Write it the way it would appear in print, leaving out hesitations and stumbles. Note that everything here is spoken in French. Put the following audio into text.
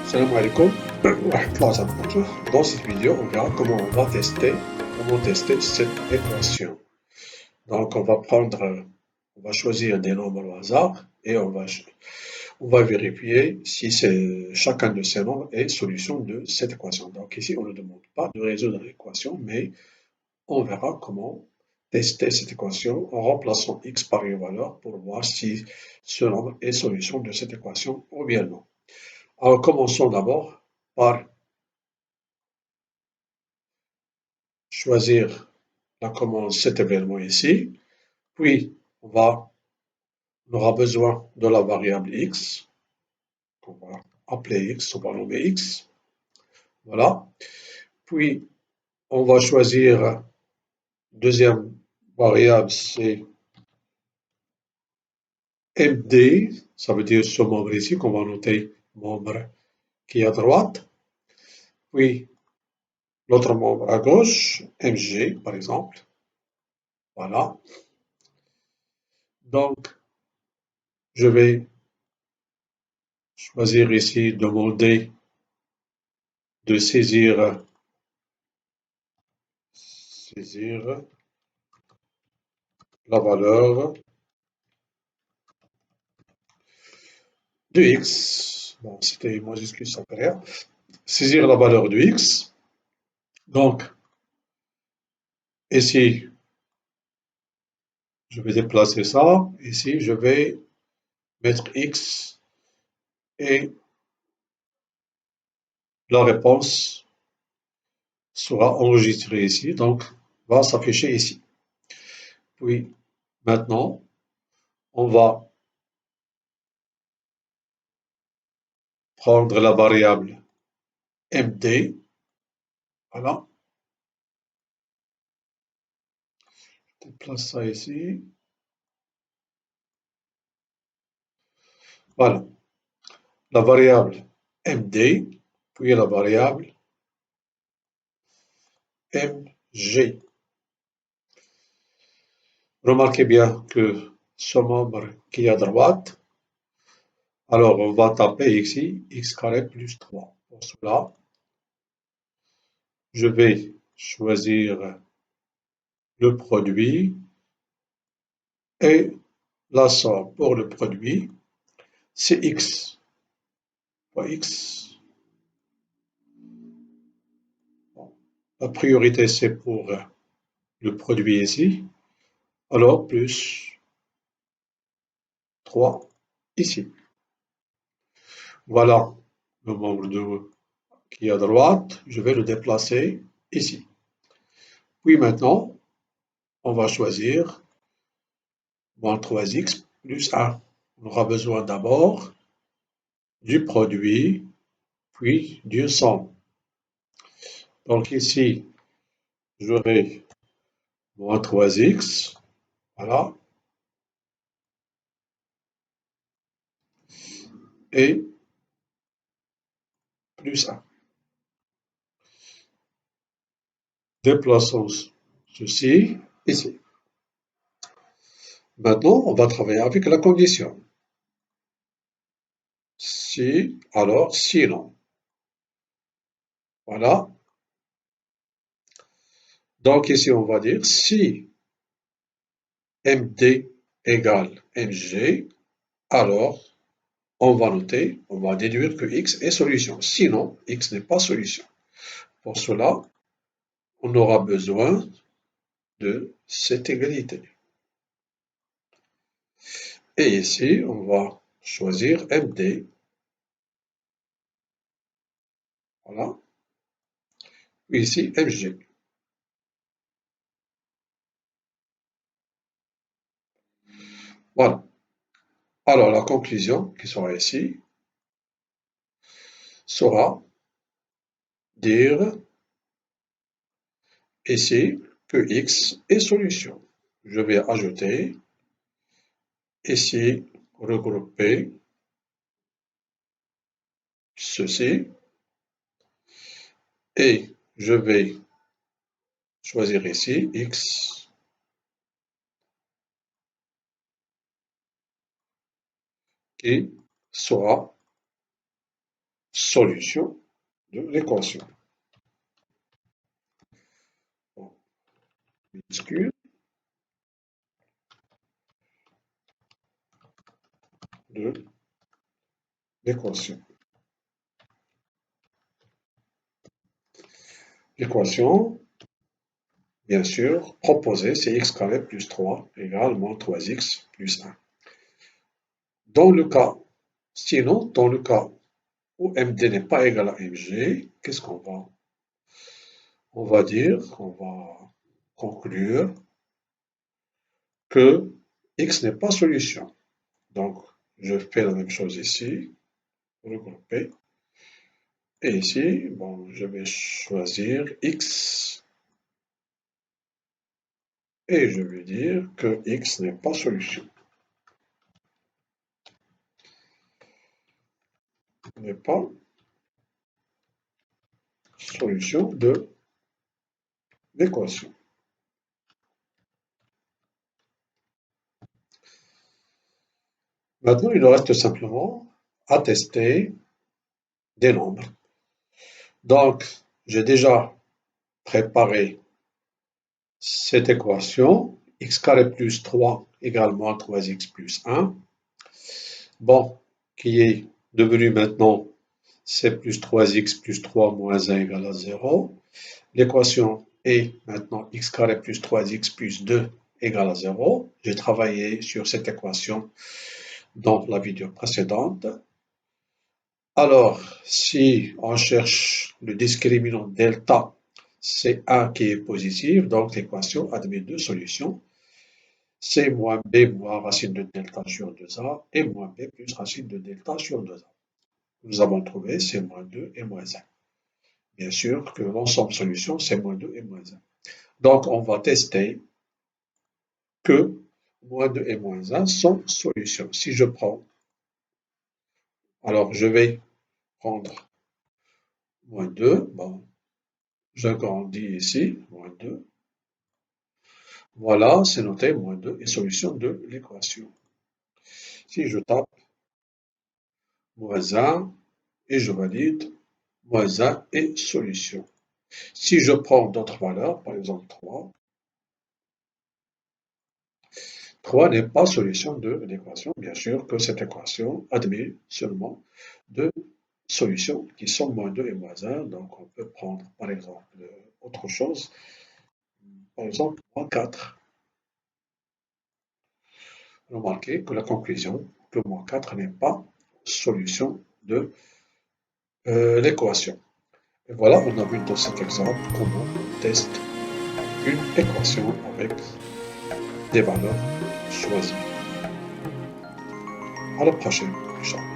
Salam alaikum. Dans cette vidéo, on verra comment tester cette équation. Donc, on va choisir des nombres au hasard et on va vérifier si chacun de ces nombres est solution de cette équation. Donc, ici, on ne demande pas de résoudre l'équation, mais on verra comment tester cette équation en remplaçant x par une valeur pour voir si ce nombre est solution de cette équation ou bien non. Alors, commençons d'abord par choisir la commande cet événement ici. Puis, on aura besoin de la variable x, qu'on va appeler x, on va nommer x. Voilà. Puis, on va choisir deuxième variable, c'est md, ça veut dire ce membre ici, qu'on va noter membre qui est à droite. Puis, l'autre membre à gauche, mg, par exemple. Voilà. Donc, je vais choisir ici, demander de saisir la valeur de x. Bon, c'était majuscule sans rien. Saisir la valeur de x. Donc, ici, je vais déplacer ça. Ici, je vais mettre x et la réponse sera enregistrée ici. Donc, va s'afficher ici. Puis, maintenant, on va prendre la variable md. Voilà. Je déplace ça ici. Voilà. La variable md, puis la variable mg. Remarquez bien que ce membre qui est à droite, alors on va taper ici x carré plus 3. Pour cela, je vais choisir le produit et la somme pour le produit, c'est x fois x. Bon, la priorité c'est pour le produit ici, alors plus 3 ici. Voilà le membre qui est à droite, je vais le déplacer ici. Puis maintenant, on va choisir moins 3x plus 1. On aura besoin d'abord du produit, puis du somme. Donc ici, j'aurai moins 3x, voilà, et plus 1. Déplaçons ceci ici. Maintenant, on va travailler avec la condition. Si, alors, sinon. Voilà. Donc ici, on va dire si MD égale MG, alors on va déduire que X est solution. Sinon, X n'est pas solution. Pour cela, on aura besoin de cette égalité. Et ici, on va choisir MD. Voilà. Ici, MG. Voilà. Alors, la conclusion qui sera ici sera dire ici que X est solution. Je vais ajouter ici, regrouper ceci et je vais choisir ici X qui sera solution de l'équation. Bon, minuscule de l'équation. L'équation, bien sûr, proposée, c'est x carré plus 3 égale moins 3x plus 1. Dans le cas, sinon, dans le cas où MD n'est pas égal à MG, qu'est-ce qu'on va? On va dire, on va conclure que x n'est pas solution. Donc, je fais la même chose ici, regrouper. Et ici, bon, je vais choisir x et je vais dire que x n'est pas solution. N'est pas solution de l'équation. Maintenant, il nous reste simplement à tester des nombres. Donc, j'ai déjà préparé cette équation, x carré plus 3 égale moins 3x plus 1, bon, qui est devenu maintenant c plus 3x plus 3 moins 1 égale à 0. L'équation est maintenant x carré plus 3x plus 2 égale à 0. J'ai travaillé sur cette équation dans la vidéo précédente. Alors, si on cherche le discriminant delta, c'est 1 qui est positif, donc l'équation admet deux solutions. C moins B moins racine de delta sur 2a et moins B plus racine de delta sur 2a. Nous avons trouvé C moins 2 et moins 1. Bien sûr que l'ensemble solution, c'est moins 2 et moins 1. Donc, on va tester que moins 2 et moins 1 sont solutions. Si je prends, alors je vais prendre moins 2, bon, j'agrandis ici, moins 2. Voilà, c'est noté, moins 2 est solution de l'équation. Si je tape moins 1 et je valide, moins 1 est solution. Si je prends d'autres valeurs, par exemple 3, 3 n'est pas solution de l'équation. Bien sûr que cette équation admet seulement deux solutions qui sont moins 2 et moins 1. Donc on peut prendre par exemple autre chose, par exemple moins 4. Remarquez que la conclusion que moins 4 n'est pas solution de l'équation. Et voilà, on a vu dans cet exemple comment on teste une équation avec des valeurs choisies. À la prochaine, Richard.